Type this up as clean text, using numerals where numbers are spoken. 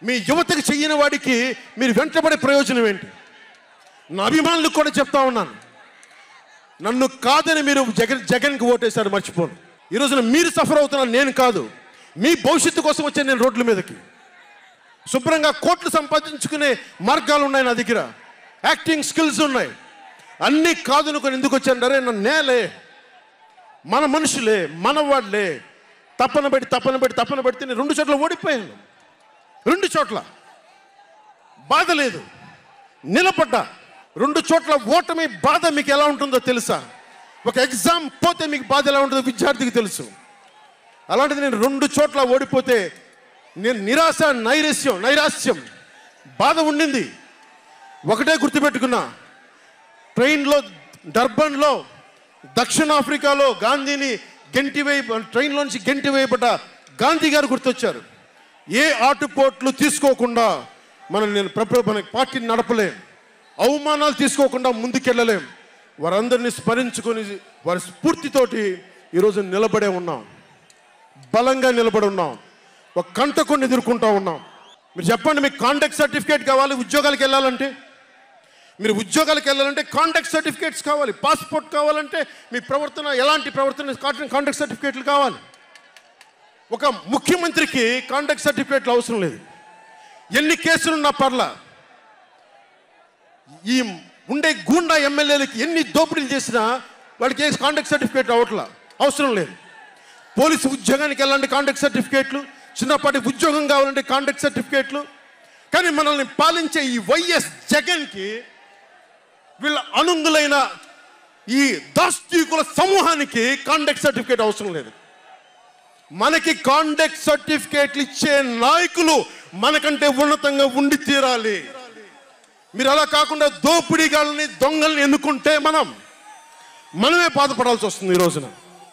మీ యువతకి చెయ్యని వాడికి మీరు వెంటబడే ప్రయోజనం ఏంటి? నా అభిమానులకు కూడా చెప్తా ఉన్నాను, నన్ను కాదని మీరు జగన్కి ఓటేశారు మర్చిపోను. ఈరోజున మీరు సఫర్ అవుతున్నారు, నేను కాదు. మీ భవిష్యత్తు కోసం వచ్చాను నేను రోడ్ల మీదకి. శుభ్రంగా కోట్లు సంపాదించుకునే మార్గాలు ఉన్నాయి నా దగ్గర, యాక్టింగ్ స్కిల్స్ ఉన్నాయి. అన్నీ కాదనుకొని ఎందుకు వచ్చాను? అరే నన్ను నేలే, మన మనుషులే, మన వాళ్ళే, తప్పన పెడితే నేను 2 చోట్ల ఓడిపోయాను. 2 చోట్ల బాధ లేదు, నిలబడ్డా. 2 చోట్ల ఓటమి బాధ మీకు ఎలా ఉంటుందో తెలుసా? ఒక ఎగ్జామ్ పోతే మీకు బాధ ఎలా ఉంటుందో విద్యార్థికి తెలుసు. అలాంటిది నేను 2 చోట్ల ఓడిపోతే నేను నిరాశ, నైరాశ్యం, బాధ ఉండింది. ఒకటే గుర్తుపెట్టుకున్నా, ట్రైన్లో డర్బన్లో దక్షిణాఫ్రికాలో గాంధీని ట్రైన్లోంచి గెంటి వేయబడ్డ గాంధీ గారు గుర్తొచ్చారు. ఏ ఆటుపోట్లు తీసుకోకుండా మన పార్టీని నడపలేం, అవమానాలు తీసుకోకుండా ముందుకెళ్ళలేం. వారందరినీ స్మరించుకొని వారి స్ఫూర్తితోటి ఈరోజు నిలబడే ఉన్నాం, బలంగా నిలబడి ఉన్నాం, ఒక కంటకొని ఎదుర్కొంటూ ఉన్నాం. మీరు చెప్పండి, మీకు కాంటాక్ట్ సర్టిఫికేట్ కావాలి ఉద్యోగాలకు వెళ్ళాలంటే? మీరు ఉద్యోగాలకు వెళ్ళాలంటే కాంటాక్ట్ సర్టిఫికేట్స్ కావాలి, పాస్పోర్ట్ కావాలంటే మీ ప్రవర్తన ఎలాంటి ప్రవర్తన కాంటాక్ట్ సర్టిఫికేట్లు కావాలి. ఒక ముఖ్యమంత్రికి కాంటాక్ట్ సర్టిఫికేట్లు అవసరం లేదు. ఎన్ని కేసులున్నా పర్లా, ఈ ఉండే గూండా ఎమ్మెల్యేలకి ఎన్ని దోపిడీలు చేసినా వాళ్ళకి కాంటాక్ట్ సర్టిఫికేట్ అవసరం లేదు. పోలీసు ఉద్యోగానికి వెళ్ళాలంటే కాంటాక్ట్ సర్టిఫికేట్లు, చిన్నపాటి ఉద్యోగం కావాలంటే కాంటాక్ట్ సర్టిఫికేట్లు. కానీ మనల్ని పాలించే ఈ వైఎస్ జగన్కి, వీళ్ళ అనుంగులైన ఈ దాష్టీకుల సమూహానికి కాంటాక్ట్ సర్టిఫికేట్ అవసరం లేదు. మనకి కాంటాక్ట్ సర్టిఫికేట్లు ఇచ్చే నాయకులు మనకంటే ఉన్నతంగా ఉండి తీరాలి. మీరు అలా కాకుండా దోపిడీగాళ్ళని, దొంగల్ని ఎన్నుకుంటే మనమే బాధపడాల్సి వస్తుంది ఈ రోజున.